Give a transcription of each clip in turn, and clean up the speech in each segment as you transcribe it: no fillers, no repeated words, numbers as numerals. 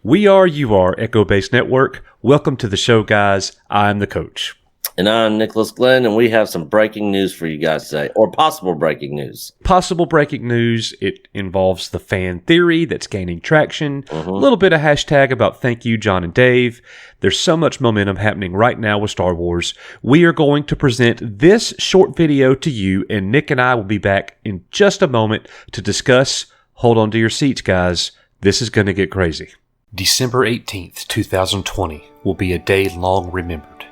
We are, you are, Echo Base Network. Welcome to the show, guys. I'm the coach. And I'm Nicholas Glenn, and we have some breaking news for you guys today, or possible breaking news. Possible breaking news. It involves the fan theory that's gaining traction. A little bit of hashtag about thank you, John and Dave. There's so much momentum happening right now with Star Wars. We are going to present this short video to you, and Nick and I will be back in just a moment to discuss. Hold on to your seats, guys. This is going to get crazy. December 18th, 2020 will be a day long remembered.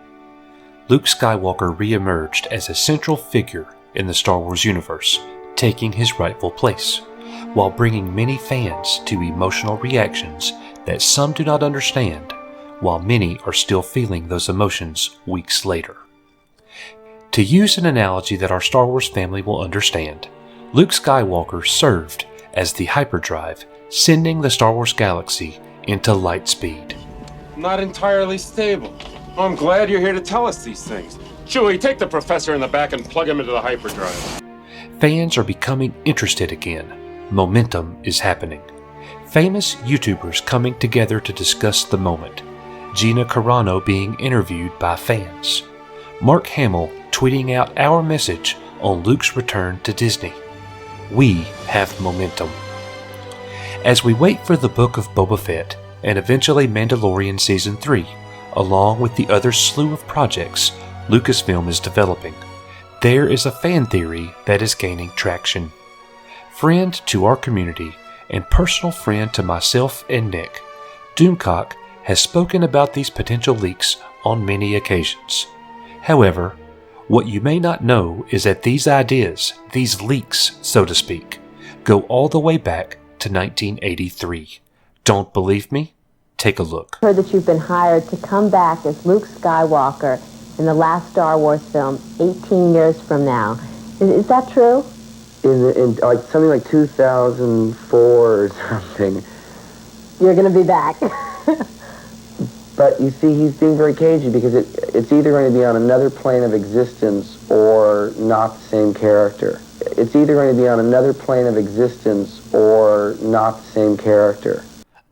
Luke Skywalker re-emerged as a central figure in the Star Wars universe, taking his rightful place, while bringing many fans to emotional reactions that some do not understand, while many are still feeling those emotions weeks later. To use an analogy that our Star Wars family will understand, Luke Skywalker served as the hyperdrive, sending the Star Wars galaxy into light speed. Not entirely stable. I'm glad you're here to tell us these things. Chewie, take the professor in the back and plug him into the hyperdrive. Fans are becoming interested again. Momentum is happening. Famous YouTubers coming together to discuss the moment. Gina Carano being interviewed by fans. Mark Hamill tweeting out our message on Luke's return to Disney. We have momentum. As we wait for the book of Boba Fett and eventually Mandalorian Season 3, along with the other slew of projects Lucasfilm is developing, there is a fan theory that is gaining traction. Friend to our community and personal friend to myself and Nick, Doomcock has spoken about these potential leaks on many occasions. However, what you may not know is that these ideas, these leaks, so to speak, go all the way back to 1983. Don't believe me? Take a look. I heard that you've been hired to come back as Luke Skywalker in the last Star Wars film 18 years from now. Is that true? In like something like 2004 or something. You're going to be back. But you see, he's being very cagey because it's either going to be on another plane of existence or not the same character. It's either going to be on another plane of existence or not the same character.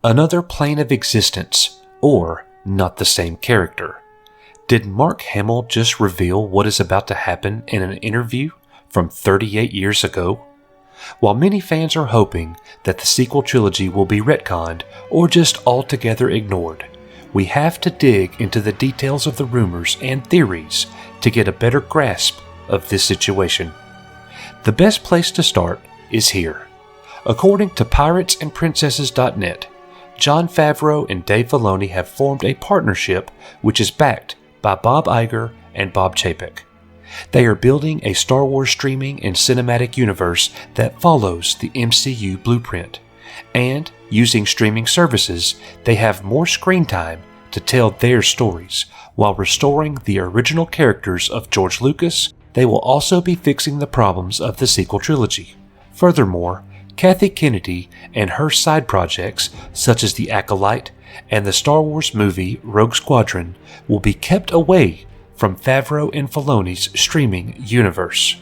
Another plane of existence, or not the same character. Did Mark Hamill just reveal what is about to happen in an interview from 38 years ago? While many fans are hoping that the sequel trilogy will be retconned or just altogether ignored, we have to dig into the details of the rumors and theories to get a better grasp of this situation. The best place to start is here. According to piratesandprincesses.net, Jon Favreau and Dave Filoni have formed a partnership which is backed by Bob Iger and Bob Chapek. They are building a Star Wars streaming and cinematic universe that follows the MCU blueprint. And, using streaming services, they have more screen time to tell their stories. While restoring the original characters of George Lucas, they will also be fixing the problems of the sequel trilogy. Furthermore, Kathy Kennedy and her side projects, such as The Acolyte and the Star Wars movie Rogue Squadron, will be kept away from Favreau and Filoni's streaming universe.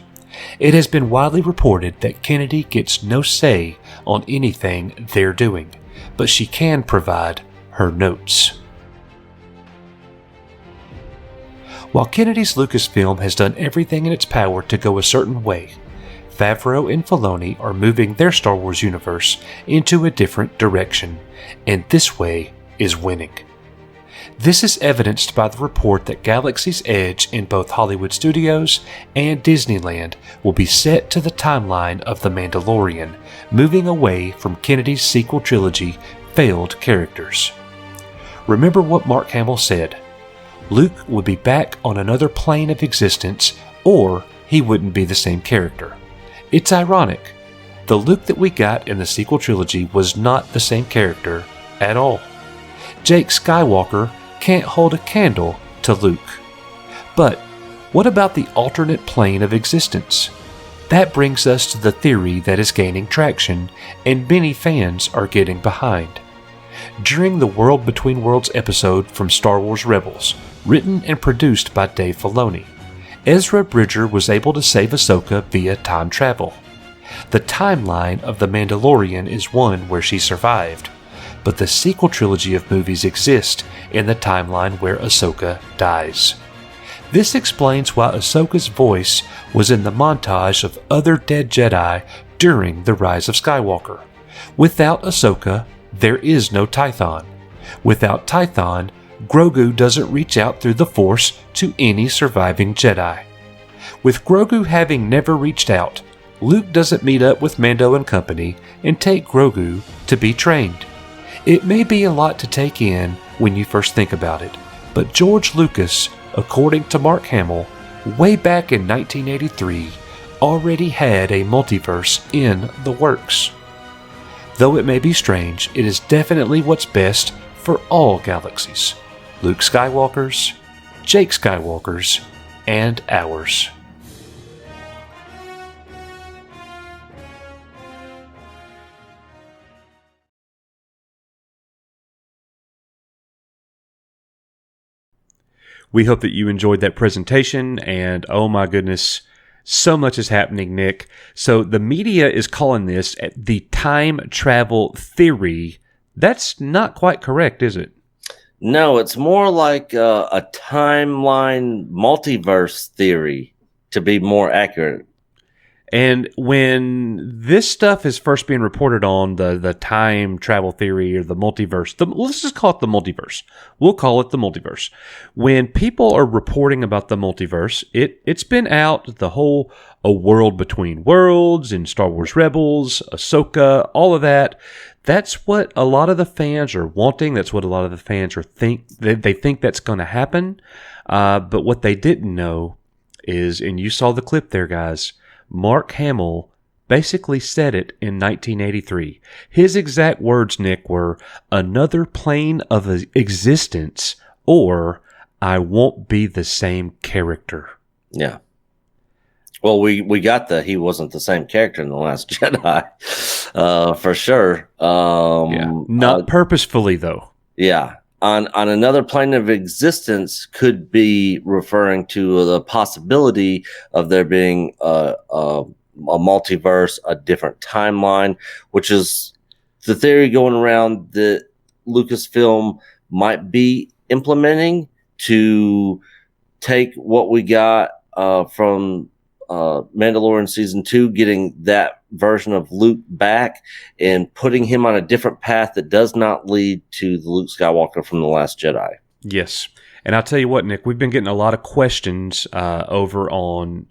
It has been widely reported that Kennedy gets no say on anything they're doing, but she can provide her notes. While Kennedy's Lucasfilm has done everything in its power to go a certain way, Favreau and Filoni are moving their Star Wars universe into a different direction, and this way is winning. This is evidenced by the report that Galaxy's Edge in both Hollywood Studios and Disneyland will be set to the timeline of The Mandalorian, moving away from Kennedy's sequel trilogy failed characters. Remember what Mark Hamill said: Luke would be back on another plane of existence, or he wouldn't be the same character. It's ironic. The Luke that we got in the sequel trilogy was not the same character at all. Jake Skywalker can't hold a candle to Luke. But what about the alternate plane of existence? That brings us to the theory that is gaining traction, and many fans are getting behind. During the World Between Worlds episode from Star Wars Rebels, written and produced by Dave Filoni, Ezra Bridger was able to save Ahsoka via time travel. The timeline of The Mandalorian is one where she survived. but the sequel trilogy of movies exist in the timeline where Ahsoka dies. This explains why Ahsoka's voice was in the montage of other dead Jedi during The Rise of Skywalker. Without Ahsoka, there is no Tython. Without Tython, Grogu doesn't reach out through the Force to any surviving Jedi. With Grogu having never reached out, Luke doesn't meet up with Mando and company and take Grogu to be trained. It may be a lot to take in when you first think about it, but George Lucas, according to Mark Hamill, way back in 1983, already had a multiverse in the works. Though it may be strange, it is definitely what's best for all galaxies. Luke Skywalker's, Jake Skywalker's, and ours. We hope that you enjoyed that presentation, and oh my goodness, so much is happening, Nick. So the media is calling this the time travel theory. That's not quite correct, is it? No, it's more like a timeline multiverse theory, to be more accurate. And when this stuff is first being reported on, the time travel theory or the multiverse, let's just call it the multiverse. We'll call it the multiverse. When people are reporting about the multiverse, it's been out, the whole A World Between Worlds and Star Wars Rebels, Ahsoka, all of that. That's what a lot of the fans are wanting. That's what a lot of the fans are they think that's going to happen. But what they didn't know is, and you saw the clip there, guys, Mark Hamill basically said it in 1983. His exact words, Nick, were another plane of existence, or I won't be the same character. Yeah. Well, we got he wasn't the same character in The Last Jedi, for sure. Not purposefully, though. Yeah. On another plane of existence could be referring to the possibility of there being a multiverse, a different timeline, which is the theory going around that Lucasfilm might be implementing to take what we got from Mandalorian Season 2, getting that version of Luke back and putting him on a different path that does not lead to the Luke Skywalker from The Last Jedi. Yes. And I'll tell you what, Nick, we've been getting a lot of questions over on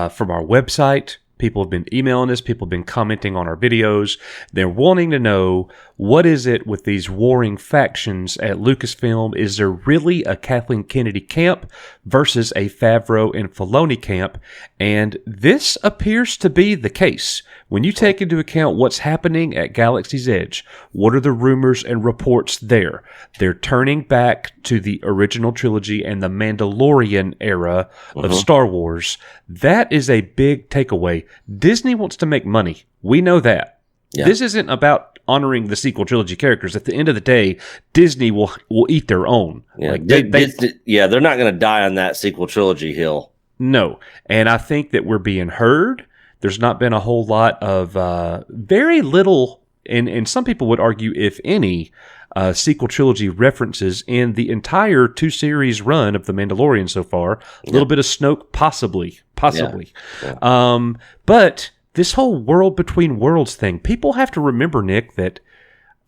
from our website. People have been emailing us. People have been commenting on our videos. They're wanting to know, what is it with these warring factions at Lucasfilm? Is there really a Kathleen Kennedy camp versus a Favreau and Filoni camp? And this appears to be the case. When you take into account what's happening at Galaxy's Edge, what are the rumors and reports there? They're turning back to the original trilogy and the Mandalorian era of Star Wars. That is a big takeaway. Disney wants to make money. We know that. Yeah. This isn't about honoring the sequel trilogy characters. At the end of the day, Disney will eat their own. Yeah, they're not going to die on that sequel trilogy hill. No, and I think that we're being heard. There's not been a whole lot of very little, and some people would argue, if any, sequel trilogy references in the entire 2-series run of The Mandalorian so far. A little bit of Snoke, possibly. Yeah. But this whole World Between Worlds thing, people have to remember, Nick, that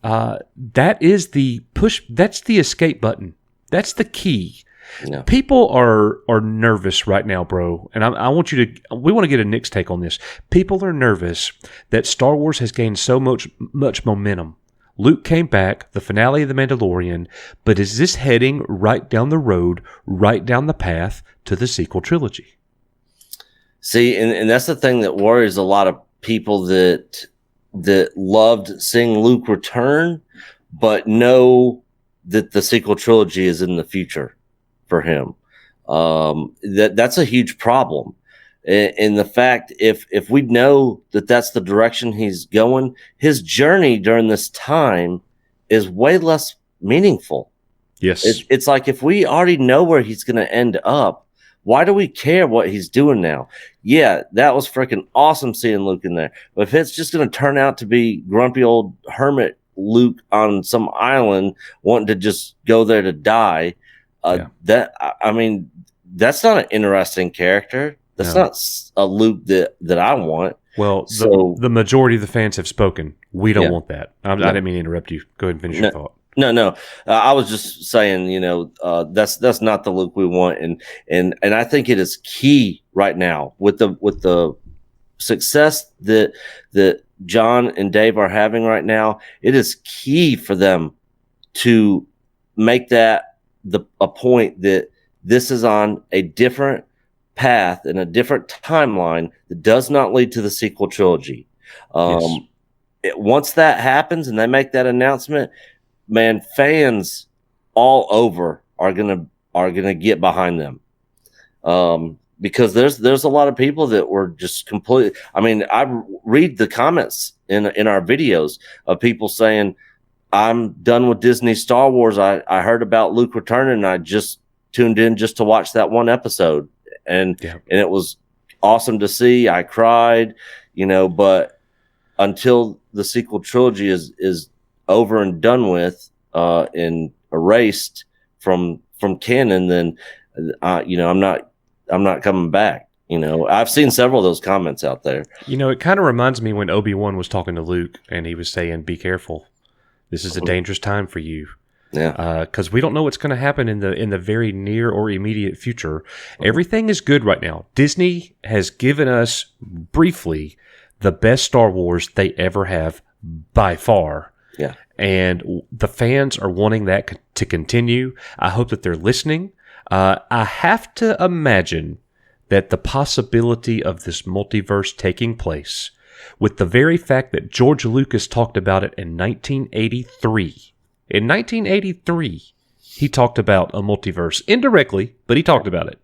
that is the push. That's the escape button. That's the key. Yeah. People are nervous right now, bro. And I want you to. We want to get a Nick's take on this. People are nervous that Star Wars has gained so much momentum. Luke came back, the finale of The Mandalorian, but is this heading right down the road, right down the path to the sequel trilogy? See, and that's the thing that worries a lot of people that loved seeing Luke return, but know that the sequel trilogy is in the future for him. That's a huge problem. And the fact, if we know that that's the direction he's going, his journey during this time is way less meaningful. Yes. It's like, if we already know where he's going to end up, why do we care what he's doing now? Yeah, that was freaking awesome seeing Luke in there. But if it's just going to turn out to be grumpy old hermit Luke on some island wanting to just go there to die. That's not an interesting character. That's not a Luke that I want. Well, the majority of the fans have spoken. We don't want that. I didn't mean to interrupt you. Go ahead and finish your thought. No. I was just saying, that's not the Luke we want, and I think it is key right now with the success that John and Dave are having right now. It is key for them to make that a point that this is on a different path and a different timeline that does not lead to the sequel trilogy. Once that happens and they make that announcement, man, fans all over are gonna get behind them, because there's a lot of people that were just completely. I mean, I read the comments in our videos of people saying, "I'm done with Disney Star Wars. I heard about Luke returning, and I just tuned in just to watch that one episode, and it was awesome to see. I cried, but until the sequel trilogy is over and done with, and erased from canon, then I'm not coming back." I've seen several of those comments out there. It kind of reminds me when Obi-Wan was talking to Luke and he was saying, "Be careful. This is a dangerous time for you." Yeah, because we don't know what's going to happen in the very near or immediate future. Everything is good right now. Disney has given us briefly the best Star Wars they ever have by far. Yeah, and the fans are wanting that to continue. I hope that they're listening. I have to imagine that the possibility of this multiverse taking place, with the very fact that George Lucas talked about it in 1983. In 1983, he talked about a multiverse. Indirectly, but he talked about it.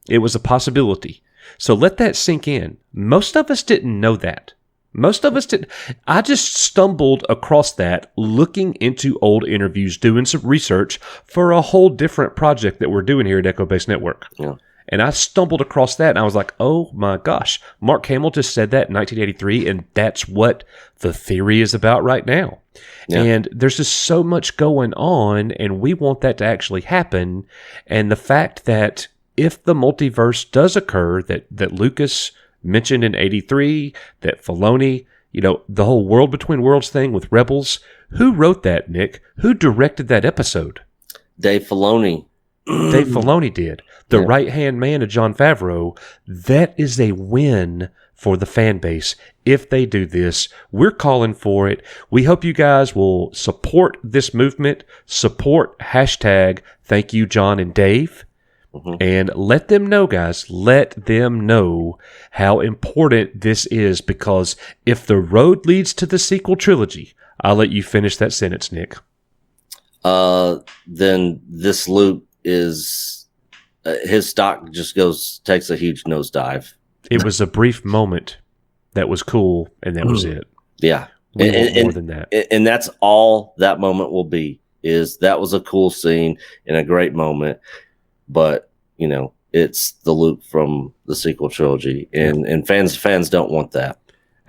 It was a possibility. So let that sink in. Most of us didn't know that. Most of us didn't. I just stumbled across that looking into old interviews, doing some research for a whole different project that we're doing here at Echo Base Network. Yeah. And I stumbled across that, and I was like, oh my gosh, Mark Hamill just said that in 1983, and that's what the theory is about right now. Yeah. And there's just so much going on, and we want that to actually happen. And the fact that if the multiverse does occur, that Lucas mentioned in 83, that Filoni, the whole World Between Worlds thing with Rebels, who wrote that, Nick? Who directed that episode? Dave Filoni. Dave Filoni did. The right-hand man of Jon Favreau. That is a win for the fan base. If they do this, we're calling for it. We hope you guys will support this movement. Support #Thank you, John and Dave. Mm-hmm. And let them know, guys. Let them know how important this is, because if the road leads to the sequel trilogy, I'll let you finish that sentence, Nick. Then this Luke is his stock just takes a huge nosedive. It was a brief moment that was cool, and that was it. Yeah, we want more than that, and that's all that moment will be. That was a cool scene and a great moment, but it's the Luke from the sequel trilogy, and fans don't want that.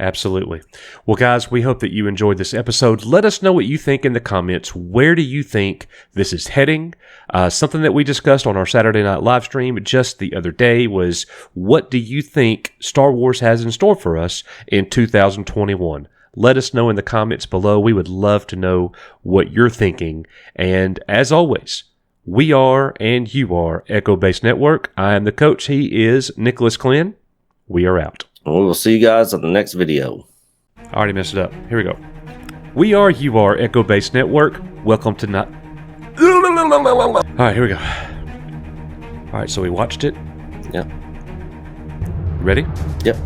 Absolutely. Well, guys, we hope that you enjoyed this episode. Let us know what you think in the comments. Where do you think this is heading? Something that we discussed on our Saturday night live stream just the other day was, what do you think Star Wars has in store for us in 2021? Let us know in the comments below. We would love to know what you're thinking. And as always, we are and you are Echo Base Network. I am the coach. He is Nicholas Klin. We are out. We will see you guys on the next video. I already messed it up. Here we go. We are, you are Echo Base Network. Welcome to not. All right, here we go. All right, so we watched it. Yep. Ready? Yep.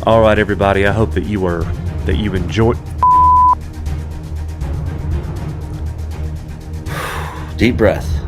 All right, everybody. I hope that you enjoyed. Deep breath.